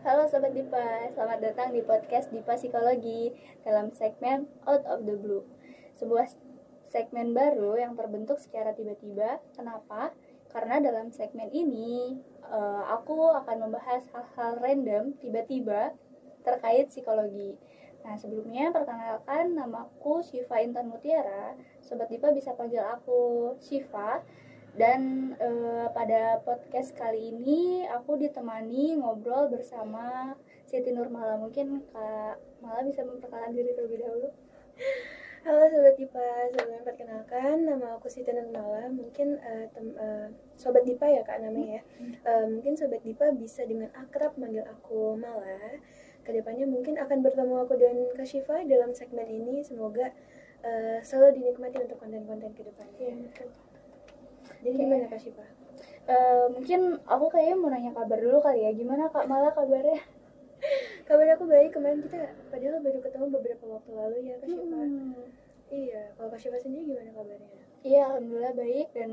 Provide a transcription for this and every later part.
Halo Sobat Dipa, selamat datang di podcast Dipa Psikologi dalam segmen Out of the Blue. Sebuah segmen baru yang terbentuk secara tiba-tiba. Kenapa? Karena dalam segmen ini aku akan membahas hal-hal random tiba-tiba terkait psikologi. Nah, sebelumnya perkenalkan, namaku Syifa Intan Mutiara. Sobat Dipa bisa panggil aku Syifa. Dan pada podcast kali ini aku ditemani ngobrol bersama Siti Nurmala. Mungkin Kak Mala bisa memperkenalkan diri terlebih dahulu. Halo Sobat Dipa, sebelumnya perkenalkan, nama aku Siti Nurmala. Mungkin Sobat Dipa ya Kak namanya ya. Mungkin Sobat Dipa bisa dengan akrab manggil aku Mala. Kedepannya mungkin akan bertemu aku dan Kak Syifa dalam segmen ini. Semoga selalu dinikmati untuk konten-konten kedepannya. Jadi gimana Kak Syifa? Mungkin aku kayaknya mau nanya kabar dulu kali ya. Gimana Kak Mala kabarnya? Kabar aku baik, kemarin kita padahal baru ketemu beberapa waktu lalu ya Kak Syifa. Iya, kalau Kak Syifa sendiri gimana kabarnya? Iya, alhamdulillah baik. Dan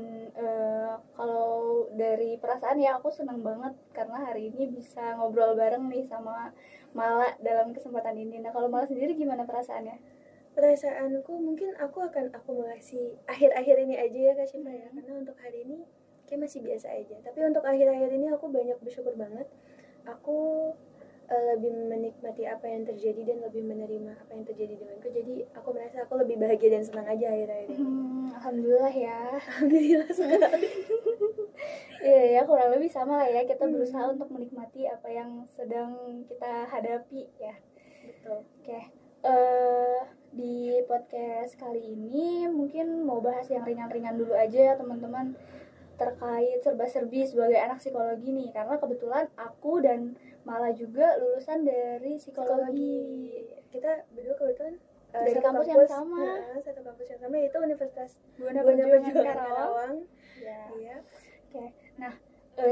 kalau dari perasaan ya aku senang banget karena hari ini bisa ngobrol bareng nih sama Mala dalam kesempatan ini. Nah, kalau Mala sendiri gimana perasaannya? Perasaanku mungkin aku akan akumulasi akhir-akhir ini aja ya Kak Syifa ya, karena untuk hari ini kayak masih biasa aja. Tapi untuk akhir-akhir ini aku banyak bersyukur banget. Aku lebih menikmati apa yang terjadi dan lebih menerima apa yang terjadi denganku. Jadi aku merasa aku lebih bahagia dan senang aja akhir-akhir ini. Alhamdulillah ya. Alhamdulillah sekali. Iya ya, kurang lebih sama lah ya. Kita berusaha untuk menikmati apa yang sedang kita hadapi ya. Betul. Oke. Di podcast kali ini mungkin mau bahas yang ringan-ringan dulu aja teman-teman, terkait serba-serbi sebagai anak psikologi nih, karena kebetulan aku dan Mala juga lulusan dari psikologi. Kita berdua kebetulan dari kampus yang sama. Satu kampus yang sama, yaitu Universitas Buana Perjuangan Karawang. Ya. Iya. Oke. Nah,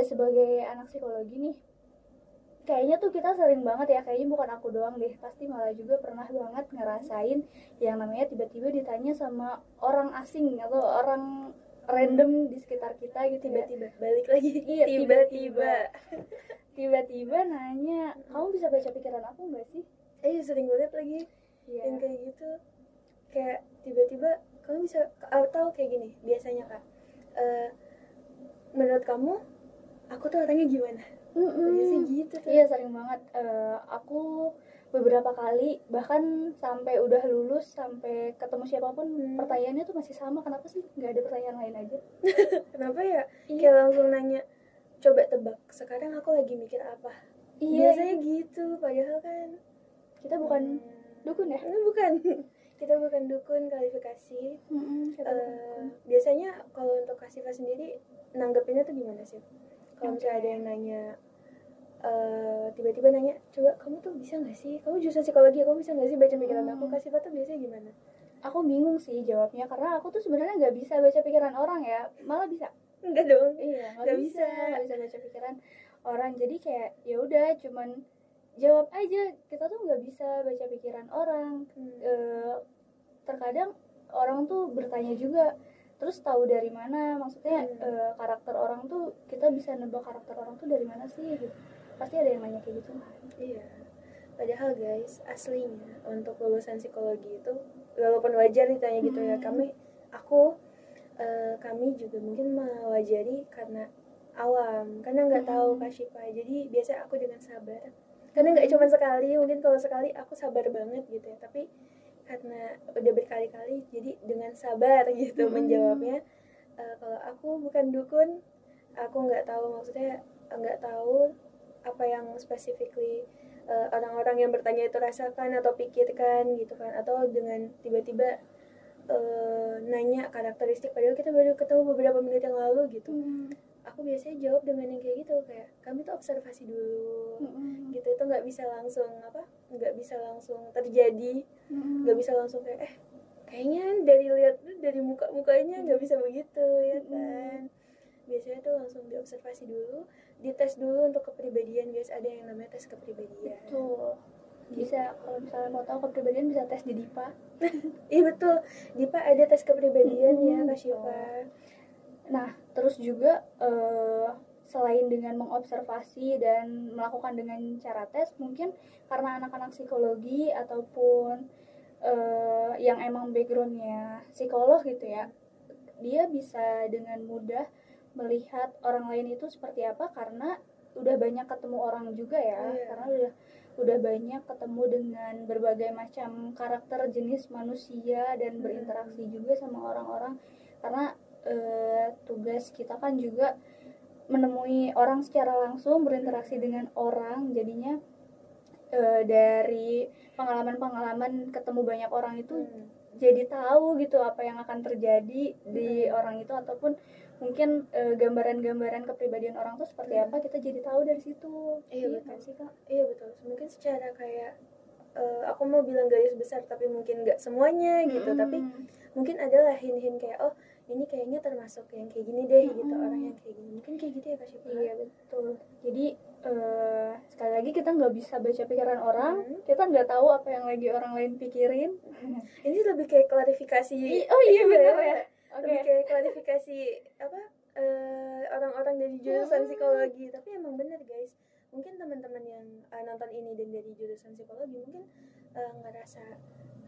sebagai anak psikologi nih, kayaknya tuh kita sering banget ya, kayaknya bukan aku doang deh, pasti Malah juga pernah banget ngerasain yang namanya tiba-tiba ditanya sama orang asing atau orang random di sekitar kita gitu. Tiba-tiba balik lagi. Iya, tiba-tiba nanya, kamu bisa baca pikiran aku nggak sih? Sering banget lagi. Iya. Yang kayak gitu, kayak tiba-tiba kamu bisa, atau kayak gini biasanya Kak, menurut kamu aku tuh orangnya gimana? Biasanya gitu tuh. Iya, sering banget. Aku beberapa kali bahkan sampai udah lulus, sampai ketemu siapapun pertanyaannya tuh masih sama. Kenapa sih nggak ada pertanyaan lain aja? Kenapa ya? Iya. Kayak langsung nanya, coba tebak sekarang aku lagi mikir apa. Iya, biasanya gitu, padahal kan kita bukan dukun ya? Bukan. Kita bukan dukun klarifikasi. Biasanya kalau untuk Kak Syifa sendiri nanggepinnya tuh gimana sih? Kalau misalnya ada yang nanya, tiba-tiba nanya, coba kamu tuh bisa nggak sih? Kamu jurusan psikologi, kamu bisa nggak sih baca pikiran aku? Kak Syifa tuh biasanya gimana? Aku bingung sih jawabnya, karena aku tuh sebenarnya nggak bisa baca pikiran orang ya. Malah bisa? Enggak dong. Iya, nggak bisa baca pikiran orang. Jadi kayak ya udah, cuman jawab aja. Kita tuh nggak bisa baca pikiran orang. Terkadang orang tuh bertanya juga, terus tahu dari mana? Maksudnya karakter orang tuh, kita bisa nebak karakter orang tuh dari mana sih gitu. Pasti ada yang nanya kayak gitu. Iya. Padahal guys, aslinya untuk lulusan psikologi itu, walaupun wajar ditanya gitu ya, kami juga mungkin mewajari karena awam, karena nggak tahu Kak Syifa. Jadi biasa aku dengan sabar karena nggak cuma sekali. Mungkin kalau sekali aku sabar banget gitu ya, tapi karena udah berkali-kali jadi dengan sabar gitu menjawabnya. Kalau aku bukan dukun, aku nggak tahu, maksudnya nggak tahu apa yang specifically orang-orang yang bertanya itu rasakan atau pikirkan gitu kan, atau dengan tiba-tiba nanya karakteristik padahal kita baru ketemu beberapa menit yang lalu gitu. Aku biasanya jawab dengan yang kayak gitu, kayak kami tuh observasi dulu gitu. Itu nggak bisa langsung nggak bisa langsung terjadi, nggak bisa langsung kayak kayaknya dari muka-mukanya nggak bisa begitu ya kan. Biasanya tuh langsung diobservasi dulu, dites dulu untuk kepribadian. Biasa ada yang namanya tes kepribadian. Betul. Bisa, kalau misalnya mau tahu kepribadian bisa tes di DIPA. Iya betul, DIPA ada tes kepribadian ya Kak Syifa. Nah, terus juga selain dengan mengobservasi dan melakukan dengan cara tes, mungkin karena anak-anak psikologi ataupun yang emang backgroundnya psikolog gitu ya, dia bisa dengan mudah melihat orang lain itu seperti apa karena udah banyak ketemu orang juga ya. Karena udah banyak ketemu dengan berbagai macam karakter jenis manusia dan berinteraksi juga sama orang-orang. Karena tugas kita kan juga menemui orang secara langsung, berinteraksi dengan orang, jadinya dari pengalaman-pengalaman ketemu banyak orang itu jadi tahu gitu apa yang akan terjadi di orang itu, ataupun mungkin gambaran-gambaran kepribadian orang tuh seperti apa, kita jadi tahu dari situ. Iya betul sih Kak. Iya betul. Mungkin secara kayak aku mau bilang garis besar tapi mungkin nggak semuanya gitu, tapi mungkin adalah hint-hint kayak ini kayaknya termasuk yang kayak gini deh gitu, orang yang kayak gini. Mungkin kayak gitu ya Kak Syifa. Iya betul. Jadi sekali lagi kita nggak bisa baca pikiran orang, kita nggak tahu apa yang lagi orang lain pikirin. Ini lebih kayak klarifikasi. Oh iya benar ya. Lebih kayak klarifikasi orang-orang dari jurusan psikologi. Tapi emang benar guys, mungkin teman-teman yang nonton ini dan dari jurusan psikologi mungkin ngerasa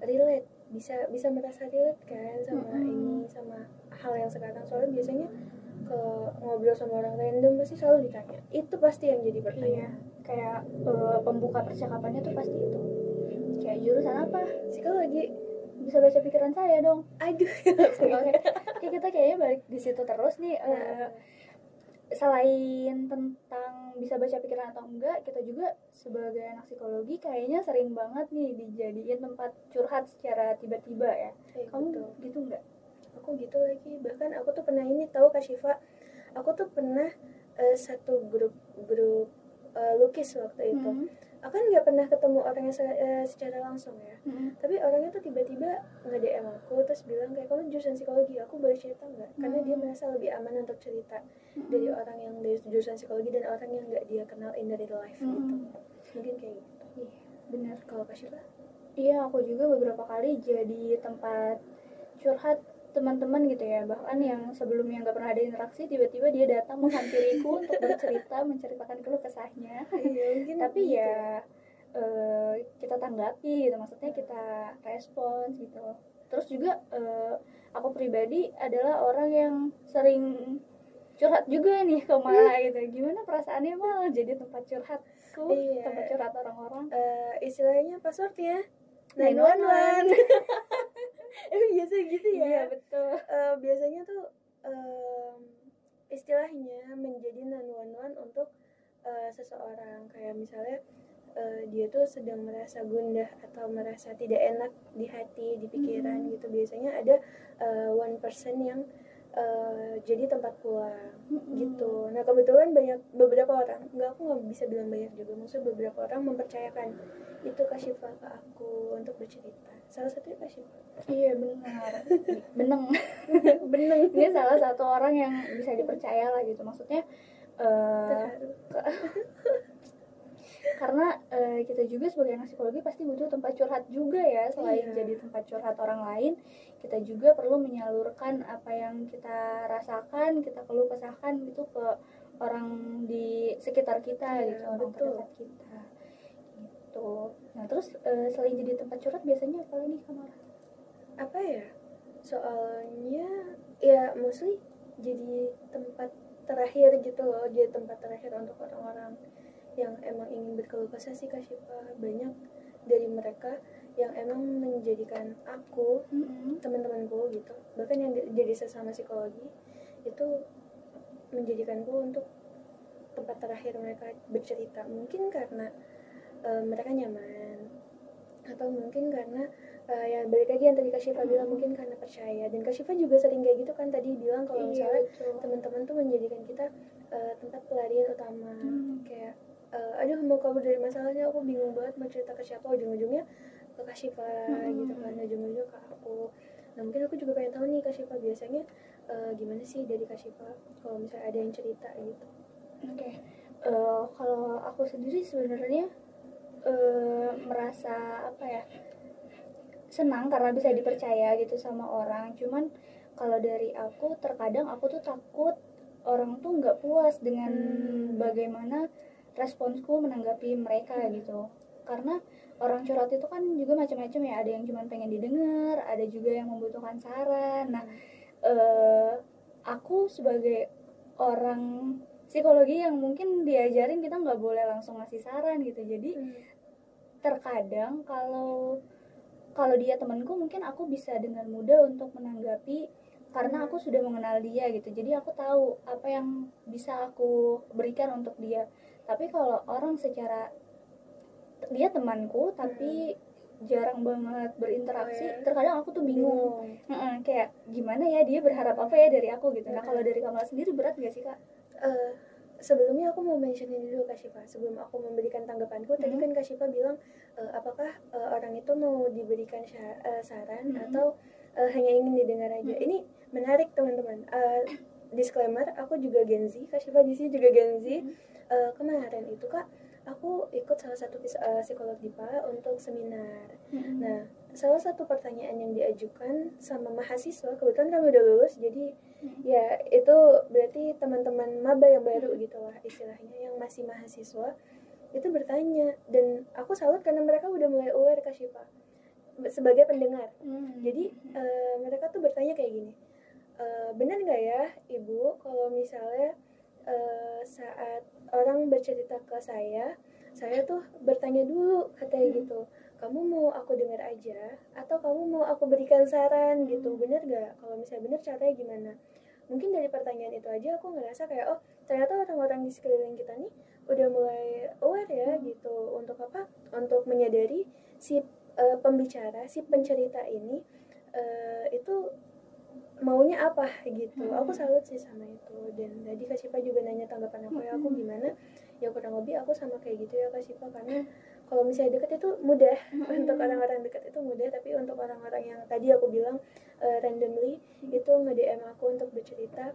relate, bisa merasa relate kan sama ini, sama hal yang sekarang. Soalnya biasanya ke ngobrol sama orang random pasti selalu ditanya itu, pasti yang jadi pertanyaan. Kayak pembuka percakapannya tuh pasti itu, kayak jurusan apa? Psikologi. Bisa baca pikiran saya dong. Aduh. Oke, kita kayaknya balik di situ terus nih. Selain tentang bisa baca pikiran atau enggak, kita juga sebagai anak psikologi kayaknya sering banget nih dijadiin tempat curhat secara tiba-tiba ya. Kamu betul. gitu enggak? Aku gitu lagi. Bahkan aku tuh pernah ini tahu Kak Syifa, aku tuh pernah satu grup lukis waktu itu. Aku kan nggak pernah ketemu orangnya secara langsung ya, tapi orangnya tuh tiba-tiba nge-DM aku terus bilang kayak, kamu jurusan psikologi, aku boleh cerita nggak? Karena dia merasa lebih aman untuk cerita dari orang yang dari jurusan psikologi dan orang yang nggak dia kenal in real life gitu. Mungkin kayak gitu. Iya benar. Kalau Kak Syifa? Iya, aku juga beberapa kali jadi tempat curhat teman-teman gitu ya, bahkan yang sebelumnya nggak pernah ada interaksi tiba-tiba dia datang menghampiriku untuk bercerita, menceritakan keluh kesahnya. Tapi ya kita tanggapi gitu, maksudnya kita respons gitu. Terus juga aku pribadi adalah orang yang sering curhat juga nih ke Mala gitu. Gimana perasaannya Mal jadi tempat curhatku, tempat curhat orang-orang? Istilahnya passwordnya 911. Biasa gitu ya. Iya betul. Biasanya tuh istilahnya menjadi 911 untuk seseorang, kayak misalnya dia tuh sedang merasa gundah atau merasa tidak enak di hati, di pikiran gitu. Biasanya ada one person yang jadi tempat pulang gitu. Nah kebetulan beberapa orang, aku nggak bisa bilang banyak juga, maksudnya beberapa orang mempercayakan itu Kak Syifa ke aku untuk bercerita. Salah satunya Kak Syifa. Iya benar. Beneng. Ini salah satu orang yang bisa dipercaya lah gitu, maksudnya karena kita juga sebagai anak psikologi pasti butuh tempat curhat juga ya. Selain jadi tempat curhat orang lain, kita juga perlu menyalurkan apa yang kita rasakan, kita keluh kesahkan gitu ke orang di sekitar kita gitu, orang terdekat kita gitu. Nah terus selain jadi tempat curhat biasanya apa lagi Kamar? Apa ya? Soalnya ya mostly jadi tempat terakhir gitu loh, jadi tempat terakhir untuk orang-orang yang emang ingin berkeluh kesah sih Kak Syifa. Banyak dari mereka yang emang menjadikan aku, teman-temanku gitu, bahkan yang jadi sesama psikologi itu menjadikanku untuk tempat terakhir mereka bercerita. Mungkin karena mereka nyaman, atau mungkin karena ya balik lagi yang tadi Kak Syifa bilang, mungkin karena percaya. Dan Kak Syifa juga sering kayak gitu kan tadi bilang kalau misalnya teman-teman tuh menjadikan kita tempat pelarian utama. Kayak aduh mau kabur dari masalahnya, aku bingung banget mau cerita ke siapa, ujung-ujungnya ke Kak Syifa gitu kan, ujung-ujungnya ke aku. Nah mungkin aku juga pengen tahu nih Kak Syifa biasanya gimana sih dari Kak Syifa kalau misalnya ada yang cerita gitu. Oke. Kalau aku sendiri sebenarnya merasa apa ya, senang karena bisa dipercaya gitu sama orang. Cuman kalau dari aku, terkadang aku tuh takut orang tuh nggak puas dengan bagaimana responsku menanggapi mereka gitu. Karena orang curhat itu kan juga macam-macam ya, ada yang cuma pengen didengar, ada juga yang membutuhkan saran. Nah aku sebagai orang psikologi yang mungkin diajarin kita nggak boleh langsung ngasih saran gitu. Jadi terkadang kalau dia temanku, mungkin aku bisa dengan mudah untuk menanggapi karena aku sudah mengenal dia gitu. Jadi aku tahu apa yang bisa aku berikan untuk dia. Tapi kalau orang secara dia temanku tapi jarang banget berinteraksi, terkadang aku tuh bingung. Kayak gimana ya, dia berharap apa ya dari aku gitu. Nah kalau dari Kamal sendiri berat gak sih Kak? Sebelumnya aku mau mentionin dulu Kak Syifa, sebelum aku memberikan tanggapanku. Tadi kan Kak Syifa bilang apakah orang itu mau diberikan saran atau hanya ingin didengar aja. Ini menarik teman-teman. Disclaimer, aku juga Gen Z, Kak Syifa di sini juga Gen Z. Kemarin itu Kak, aku ikut salah satu psikolog DIPA untuk seminar. Nah, salah satu pertanyaan yang diajukan sama mahasiswa, kebetulan kami udah lulus, jadi ya itu berarti teman-teman maba yang baru gitu lah istilahnya, yang masih mahasiswa itu bertanya. Dan aku salut karena mereka udah mulai aware Kak Syifa sebagai pendengar. Jadi mereka tuh bertanya kayak gini, benar nggak ya Ibu kalau misalnya saat orang bercerita ke saya tuh bertanya dulu katanya gitu, kamu mau aku dengar aja atau kamu mau aku berikan saran gitu, bener gak? Kalau misalnya bener, caranya gimana? Mungkin dari pertanyaan itu aja aku ngerasa kayak oh ternyata orang-orang di sekeliling kita nih udah mulai aware ya gitu. Untuk apa? Untuk menyadari si pembicara, si pencerita ini itu maunya apa gitu. Aku salut sih sama itu. Dan tadi Kak Syifa juga nanya tanggapan aku ya, aku gimana? Ya kurang lebih aku sama kayak gitu ya Kak Syifa, karena kalau misalnya deket itu mudah, untuk orang-orang dekat itu mudah, tapi untuk orang-orang yang tadi aku bilang randomly itu nge-DM aku untuk bercerita,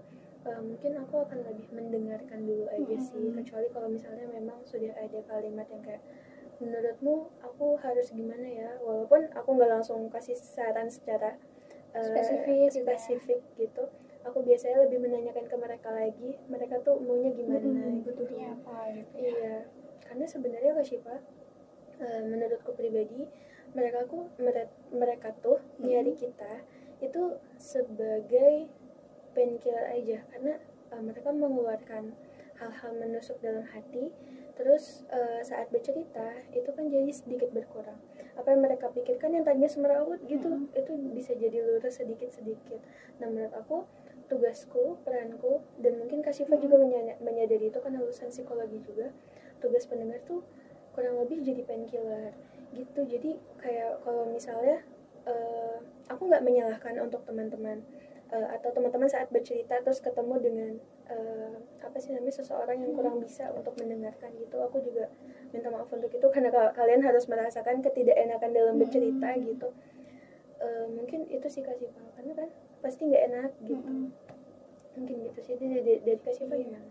mungkin aku akan lebih mendengarkan dulu aja sih. Kecuali kalau misalnya memang sudah ada kalimat yang kayak menurutmu aku harus gimana ya, walaupun aku nggak langsung kasih saran secara spesifik gitu, aku biasanya lebih menanyakan ke mereka lagi, mereka tuh maunya gimana, butuhnya apa gitu. Iya, karena sebenarnya Kak Syifa, menurutku pribadi, mereka tuh nyari kita itu sebagai painkiller aja, karena mereka mengeluarkan hal-hal menusuk dalam hati. Terus saat bercerita itu kan jadi sedikit berkurang. Apa yang mereka pikirkan yang tadinya semerawut gitu, itu bisa jadi lurus sedikit-sedikit. Nah menurut aku tugasku, peranku, dan mungkin Kak Syifa juga menyadari itu karena lulusan psikologi juga, tugas pendengar tuh kurang lebih jadi painkiller gitu. Jadi kayak kalau misalnya aku nggak menyalahkan untuk teman-teman atau teman-teman saat bercerita terus ketemu dengan apa sih namanya, seseorang yang kurang bisa untuk mendengarkan gitu. Aku juga minta maaf untuk itu karena kalian harus merasakan ketidakenakan dalam bercerita gitu. Mungkin itu sih Kak Syifa, karena kan pasti nggak enak gitu. Mungkin gitu sih dari Kak Syifa gimana?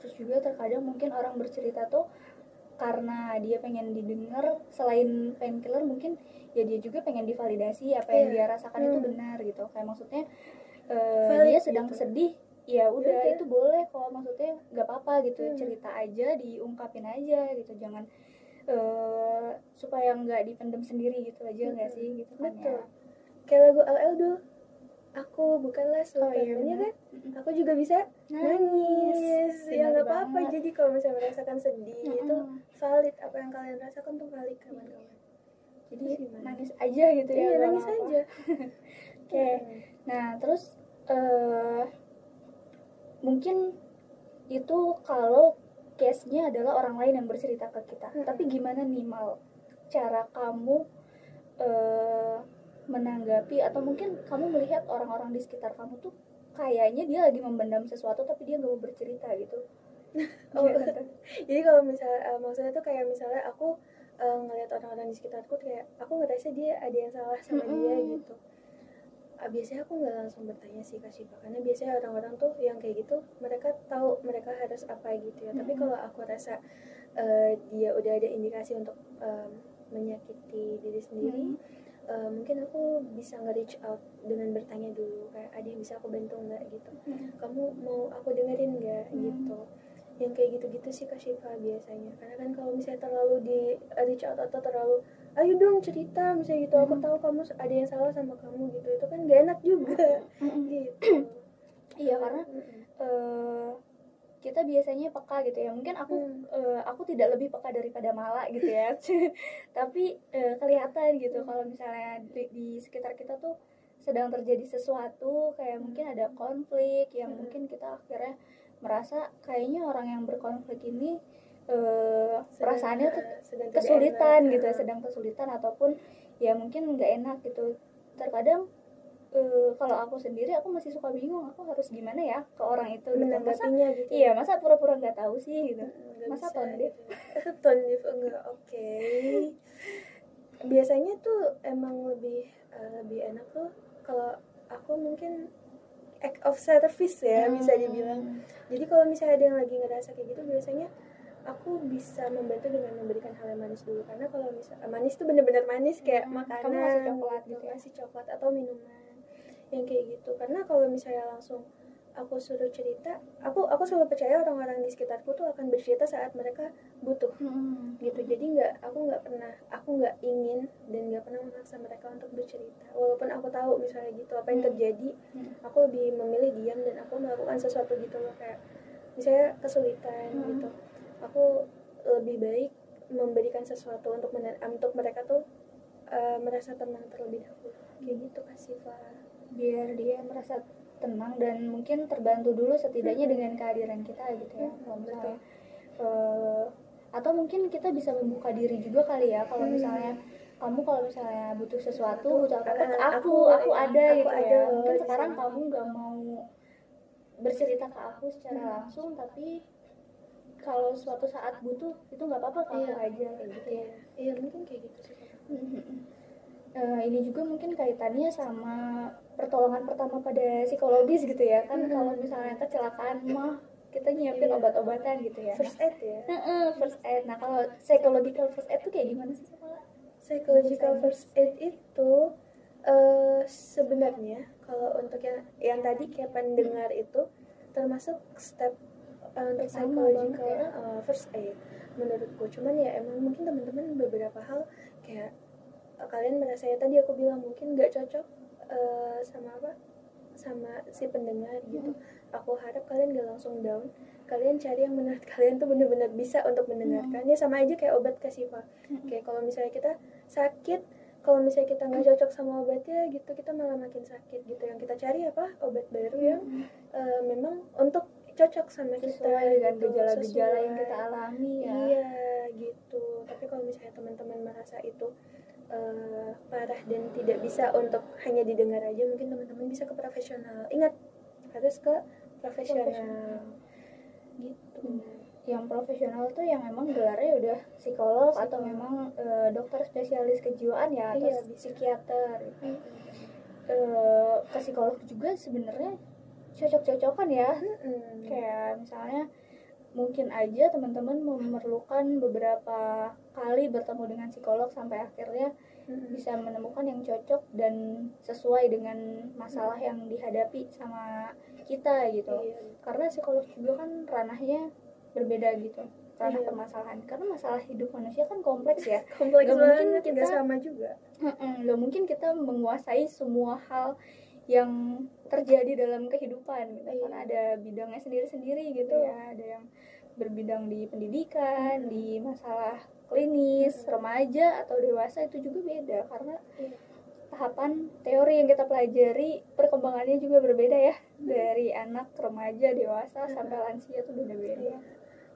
Terus juga terkadang mungkin orang bercerita tuh karena dia pengen didengar, selain painkiller mungkin ya dia juga pengen divalidasi apa yang dia rasakan itu benar gitu. Kayak maksudnya dia sedang gitu. Sedih, ya udah itu boleh kok, maksudnya nggak apa-apa gitu, cerita aja, diungkapin aja gitu, jangan supaya nggak dipendam sendiri gitu aja, nggak sih gitu kan. Betul. Ya kayak lagu LL dulu, aku bukanlah Superman, ya kan? Aku juga bisa nangis. Ya nggak apa-apa. Jadi kalau misalnya merasakan sedih itu valid, apa yang kalian rasakan tuh valid, kawan-kawan. Jadi nangis aja gitu ya. Iya, nangis aja. Oke. Nah, terus mungkin itu kalau case-nya adalah orang lain yang bercerita ke kita. Tapi gimana nih Mal, cara kamu menanggapi, atau mungkin kamu melihat orang-orang di sekitar kamu tuh kayaknya dia lagi memendam sesuatu tapi dia nggak mau bercerita gitu. Jadi kalau misalnya maksudnya tuh kayak misalnya aku ngelihat orang-orang di sekitarku, kayak aku ngerasa dia ada yang salah sama dia gitu. Biasanya aku nggak langsung bertanya sih Kak Syifa, karena biasanya orang-orang tuh yang kayak gitu mereka tahu mereka harus apa gitu ya. Tapi kalau aku rasa dia udah ada indikasi untuk menyakiti diri sendiri, mungkin aku bisa nge-reach out dengan bertanya dulu, kayak ada yang bisa aku bantu nggak gitu, kamu mau aku dengerin nggak gitu. Yang kayak gitu-gitu sih Kak Syifa biasanya. Karena kan kalau misalnya terlalu di reach out atau terlalu ayo dong cerita misalnya gitu, aku tahu kamu ada yang salah sama kamu gitu, itu kan gak enak juga gitu. Iya, karena kita biasanya peka gitu ya. Mungkin aku tidak lebih peka daripada Mala gitu ya. Tapi kelihatan gitu kalau misalnya di sekitar kita tuh sedang terjadi sesuatu, kayak mungkin ada konflik yang mungkin kita akhirnya merasa kayaknya orang yang berkonflik ini perasaannya tuh kesulitan gitu, sedang kesulitan ataupun ya mungkin nggak enak gitu. Terkadang kalau aku sendiri aku masih suka bingung aku harus gimana ya ke orang itu gitu. Menanggapinya gitu. Iya, masa pura-pura nggak tahu sih gitu. Masa tondif enggak. Oke. Biasanya tuh emang lebih enak tuh kalau aku mungkin act of service ya, bisa dibilang. Jadi kalau misalnya ada yang lagi ngerasa kayak gitu, biasanya aku bisa membantu dengan memberikan hal yang manis dulu. Karena kalau misalnya manis tuh bener-bener manis kayak makanan, ngasih coklat gitu ya? ngasih coklat atau minuman yang kayak gitu. Karena kalau misalnya langsung aku suruh cerita, aku selalu percaya orang-orang di sekitarku tuh akan bercerita saat mereka butuh gitu. Jadi aku nggak ingin dan nggak pernah memaksa mereka untuk bercerita, walaupun aku tahu misalnya gitu apa yang terjadi. Aku lebih memilih diam dan aku melakukan sesuatu gitu loh, kayak misalnya kesulitan gitu, aku lebih baik memberikan sesuatu untuk mereka tuh merasa tenang terlebih dahulu, kayak gitu Kak Syifa. Biar dia merasa tenang dan mungkin terbantu dulu setidaknya dengan kehadiran kita gitu ya. Kalau misalnya atau mungkin kita bisa membuka diri juga kali ya, kalau misalnya kamu kalau misalnya butuh sesuatu, butuh apa-apa, aku ada gitu ya. Mungkin sekarang kamu nggak mau bercerita ke aku secara langsung, tapi kalau suatu saat butuh itu nggak apa-apa, kamu aja kayak gitu ya. Iya, mungkin kayak gitu sih. Ini juga mungkin kaitannya sama pertolongan pertama pada psikologis gitu ya kan. Kalau misalnya kecelakaan mah kita nyiapin obat-obatan gitu ya, first aid ya. First aid. Nah kalau psychological first aid itu kayak gimana sih? Psychological first aid itu sebenarnya kalau untuk yang tadi kayak pendengar itu termasuk step untuk psychological first aid menurutku. Cuman ya emang mungkin teman-teman beberapa hal kayak kalian merasa ya tadi aku bilang mungkin nggak cocok sama si pendengar gitu. Aku harap kalian gak langsung down, kalian cari yang menurut kalian tuh benar-benar bisa untuk mendengarkan. Ya sama aja kayak obat Kak Syifa. Kayak kalau misalnya kita sakit, kalau misalnya kita nggak cocok sama obatnya gitu, kita malah makin sakit gitu. Yang kita cari apa, obat baru yang memang untuk cocok sama kita dengan gitu, gejala-gejala yang kita alami ya. Iya gitu. Tapi kalau misalnya teman-teman merasa itu parah dan tidak bisa untuk hanya didengar aja, mungkin teman-teman bisa ke profesional. Ingat, harus ke profesional gitu. Yang profesional tuh yang memang gelarnya udah psikolog atau memang dokter spesialis kejiwaan ya, atau psikiater. Ke psikolog juga sebenarnya cocok-cocokan ya. Kayak misalnya mungkin aja teman-teman memerlukan beberapa kali bertemu dengan psikolog sampai akhirnya bisa menemukan yang cocok dan sesuai dengan masalah yang dihadapi sama kita gitu. Karena psikolog juga kan ranahnya berbeda gitu, ranah permasalahan, karena masalah hidup manusia kan kompleks ya. Kompleks banget, kita sama juga. Gak mungkin kita menguasai semua hal yang terjadi dalam kehidupan gitu. Iya. Karena ada bidangnya sendiri-sendiri gitu ya. Ada yang berbidang di pendidikan, di masalah klinis, remaja atau dewasa itu juga beda karena tahapan teori yang kita pelajari perkembangannya juga berbeda ya, dari anak, remaja, dewasa sampai lansia itu beda-beda.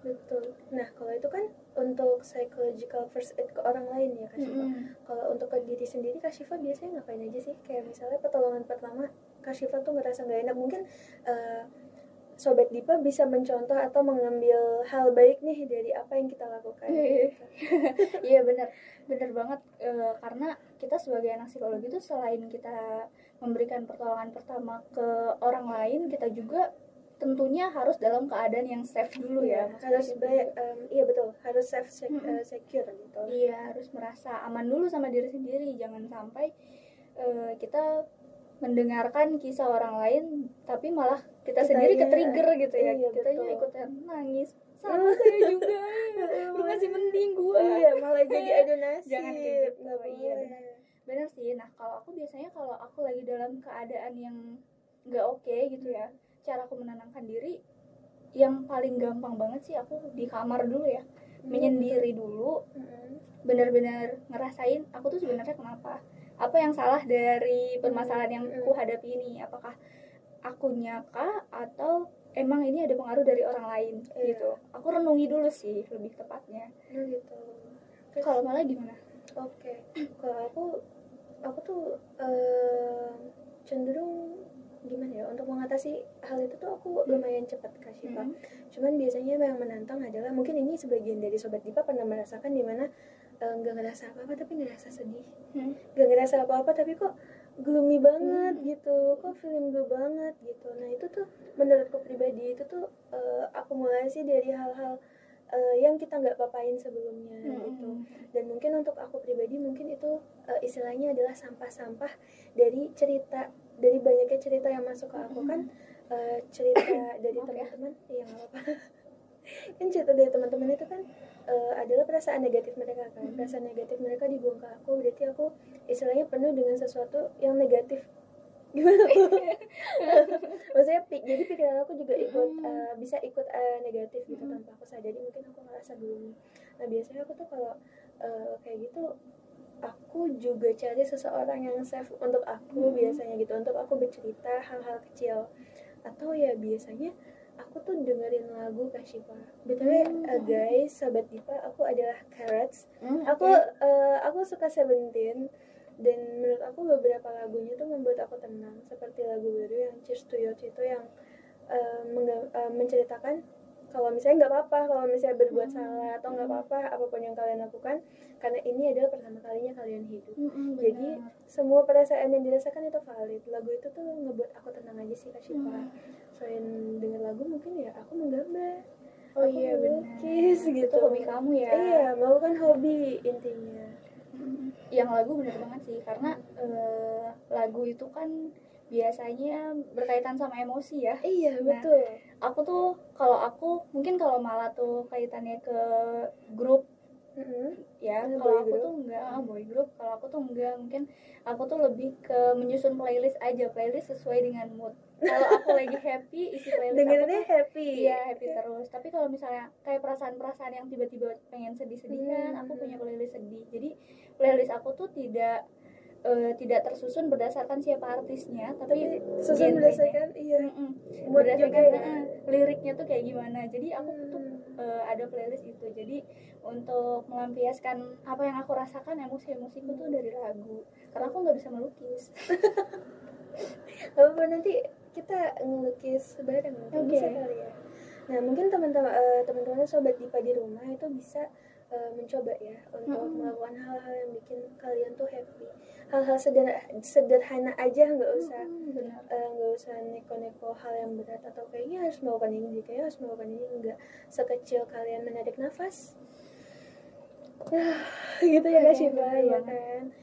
Betul. Nah, kalau itu kan untuk psychological first aid ke orang lain ya Kak Syifa. Kalau untuk ke diri sendiri Kak Syifa biasanya ngapain aja sih? Kayak misalnya pertolongan pertama Kak Syifa tuh ngerasa nggak enak, mungkin Sobat Dipa bisa mencontoh atau mengambil hal baik nih dari apa yang kita lakukan. Iya benar banget, karena kita sebagai anak psikologi itu selain kita memberikan pertolongan pertama ke orang lain, kita juga tentunya harus dalam keadaan yang safe dulu ya. Harus baik, iya betul, harus safe secure gitu. Iya, harus merasa aman dulu sama diri sendiri, jangan sampai kita mendengarkan kisah orang lain tapi malah kita sendiri ke-trigger gitu ya. Iya, Kitanya ikutan nangis. Sama saya juga. Lu masih mending gua. Iya, malah jadi adu nasib. Jangan kayak gitu. Iya, benar sih. Nah, kalau aku biasanya kalau aku lagi dalam keadaan yang enggak oke gitu ya, cara aku menenangkan diri yang paling gampang banget sih aku di kamar dulu ya. Menyendiri dulu. Benar-benar ngerasain aku tuh sebenarnya kenapa. Apa yang salah dari permasalahan yang aku hadapi ini? Apakah akunya kah atau emang ini ada pengaruh dari orang lain gitu. Aku renungi dulu sih lebih tepatnya. Gitu. Kalau malah gimana? Oke. Kalau aku tuh cenderung gimana ya, untuk mengatasi hal itu tuh aku lumayan cepat Kak Syifa. Cuman biasanya yang menantang adalah, mungkin ini sebagian dari Sobat Dipa pernah merasakan dimana nggak ngerasa apa-apa tapi ngerasa sedih, nggak ngerasa apa-apa tapi kok gloomy banget gitu, kok feeling blue banget gitu. Nah itu tuh menurutku pribadi itu tuh akumulasi dari hal-hal yang kita nggak papain sebelumnya gitu. Dan mungkin untuk aku pribadi mungkin itu istilahnya adalah sampah-sampah dari cerita, dari banyaknya cerita yang masuk ke aku kan, cerita dari teman-teman yang apa kan cerita dari teman-teman itu kan adalah perasaan negatif mereka kan. Perasaan negatif mereka dibuang ke aku, berarti aku istilahnya penuh dengan sesuatu yang negatif. Gimana tuh? Maksudnya jadi pikiran aku juga ikut bisa ikut negatif gitu tanpa aku sadari, mungkin aku ngerasa dulu. Nah biasanya aku tuh kalau kayak gitu, aku juga cari seseorang yang safe untuk aku biasanya gitu, untuk aku bercerita hal-hal kecil. Atau ya biasanya aku tuh dengerin lagu Kak Syifa. BTW guys, Sobat Dipa, aku adalah Carrots. Aku suka Seventeen, dan menurut aku beberapa lagunya tuh membuat aku tenang. Seperti lagu baru yang Cheers to Youth itu yang menceritakan kalau misalnya nggak apa-apa, kalau misalnya berbuat salah atau nggak apa-apa apapun yang kalian lakukan, karena ini adalah pertama kalinya kalian hidup. Jadi semua perasaan yang dirasakan itu valid. Lagu itu tuh ngebuat aku tenang aja sih Kak Syifa. Selain denger lagu mungkin ya aku menggambar, aku melukis gitu. Itu hobi kamu ya? Iya, melakukan hobi intinya. Yang lagu bener banget sih, karena lagu itu kan biasanya berkaitan sama emosi ya. Iya, betul. Aku tuh kalau mungkin kalau malah tuh kaitannya ke grup ya, kalau aku tuh enggak boy group. Kalau aku tuh enggak, mungkin aku tuh lebih ke menyusun playlist aja, playlist sesuai dengan mood. Kalau aku lagi happy, isi playlist dengerin happy. Iya, happy terus. Tapi kalau misalnya kayak perasaan-perasaan yang tiba-tiba pengen sedih-sedihan, aku punya playlist sedih. Jadi playlist aku tuh tidak tersusun berdasarkan siapa artisnya, tapi susun berdasarkan berdasarkan liriknya tuh kayak gimana. Jadi aku tuh ada playlist itu. Jadi untuk melampiaskan apa yang aku rasakan, emosi-emosiku tuh dari lagu. Karena aku nggak bisa melukis. Apa nanti kita ngelukis bareng bisa kali ya. Nah mungkin teman-teman Sobat Dipa di rumah itu bisa mencoba ya untuk melakukan hal-hal yang bikin kalian tuh happy. Hal-hal sederhana aja, nggak usah neko-neko hal yang berat atau kayaknya harus melakukan ini, kayaknya harus melakukan ini, enggak. Sekecil kalian menarik nafas gitu ya Kak Syifa, ya kan.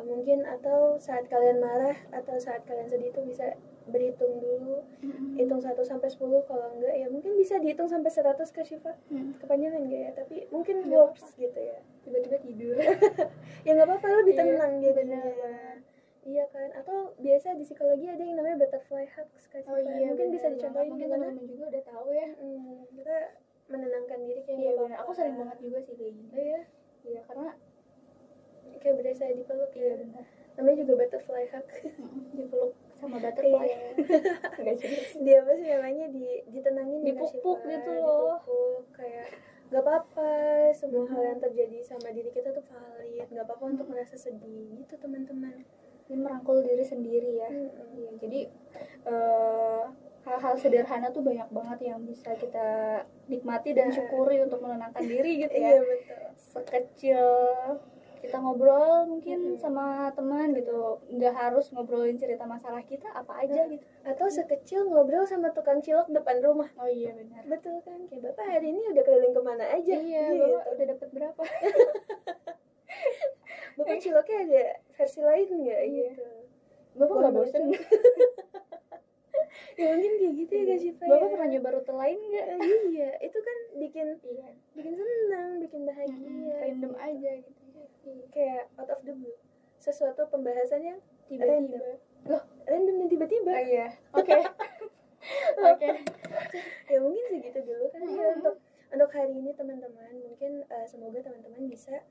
Mungkin atau saat kalian marah atau saat kalian sedih itu bisa berhitung dulu, hitung 1 sampai 10. Kalau enggak ya mungkin bisa dihitung sampai 100 Kak Syifa. Kepanjangan enggak ya, tapi mungkin works gitu ya. Tiba-tiba tidur. Ya nggak apa-apa, lebih tenang gitu. Iya kan, atau biasa di psikologi ada yang namanya butterfly hugs Kak Cipa. Mungkin bisa dicontohin mungkin gimana? teman-teman juga udah tahu ya. Kita menenangkan diri kayak Iya nggak benar, aku apa-apa. sering banget juga sih kayak gini. Oh iya, Iya karena kayak berasa dipeluk iya ya. benar. Namanya juga butterfly hug. Dipeluk sama butterfly. Iya. Enggak juga sih. Dia apa sih namanya ditenangin ya, Kak Dipupuk Cipa. gitu loh. Dipupuk kayak nggak apa-apa, semua hal yang terjadi sama diri kita tuh valid, nggak apa-apa untuk merasa sedih gitu teman-teman. Ini merangkul diri sendiri ya. Iya, jadi hal-hal sederhana tuh banyak banget yang bisa kita nikmati dan syukuri untuk menenangkan diri gitu ya. Iya betul. Sekecil kita ngobrol mungkin sama teman gitu, nggak harus ngobrolin cerita masalah kita apa aja gitu. Atau sekecil ngobrol sama tukang cilok depan rumah. Oh iya benar. Betul kan, kayak bapak hari ini udah keliling kemana aja? Iya, gitu. bapak udah dapat berapa? Bapak ciloknya ada versi lain nggak? Iya. Gitu. Bapak nggak bosen? Ya mungkin kayak gitu ya Kak Cipa. Bapak pernah nyoba rute lain nggak? Iya, itu kan bikin senang, bikin bahagia. Random aja gitu. Kayak out of the blue. Sesuatu pembahasan yang Tiba-tiba. Loh, random dan tiba-tiba. Iya. Oke. Oke. Ya mungkin segitu dulu kan ya untuk hari ini teman-teman. Mungkin semoga teman-teman bisa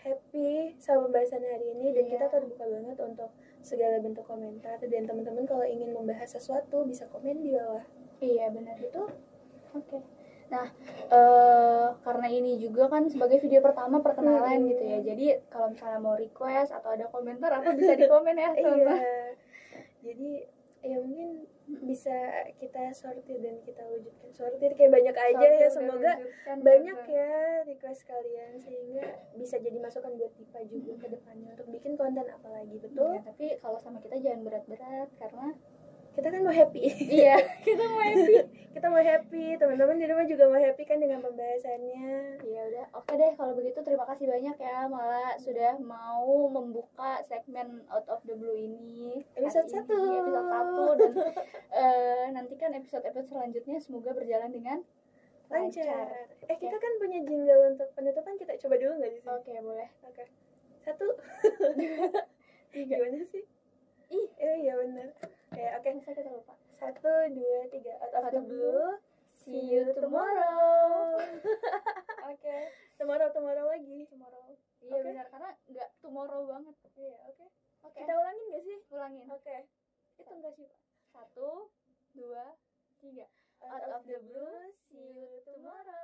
happy sama pembahasan hari ini dan kita terbuka banget untuk segala bentuk komentar, dan teman-teman kalau ingin membahas sesuatu bisa komen di bawah. Iya benar itu. Oke. Nah, karena ini juga kan sebagai video pertama perkenalan gitu ya. Jadi kalau misalnya mau request atau ada komentar apa bisa di komen ya teman-teman. Iya. Jadi ya mungkin bisa kita sortir dan kita wujudkan. Sortir kayak banyak aja ya, semoga banyak ya request kalian sehingga bisa jadi masukan buat Dipa juga ke depannya untuk bikin konten apa lagi. Betul? Ya, tapi kalau sama kita jangan berat-berat karena kita kan mau happy. Iya, kita mau happy. Kita mau happy, teman-teman di rumah juga mau happy kan dengan pembahasannya. Ya udah, oke deh kalau begitu terima kasih banyak ya Mala sudah mau membuka segmen Out of the Blue ini. Episode 1 dan nantikan episode-episode selanjutnya semoga berjalan dengan lancar. Kita kan punya jingle untuk penutupan, kita coba dulu nggak di sini? Oke, boleh. Oke. 1 2 3. Gimana sih? Iya benar. Oke. Masa kita lupa. 1 2 3. Out of the blue. See you tomorrow. Oke. Tomorrow lagi. Iya benar, karena nggak tomorrow banget. Iya, oke. Oke. Kita ulangin nggak sih? Ulangin. Oke. Itu nggak sih, Pak? 1 2 3. Out of the blue. See you tomorrow.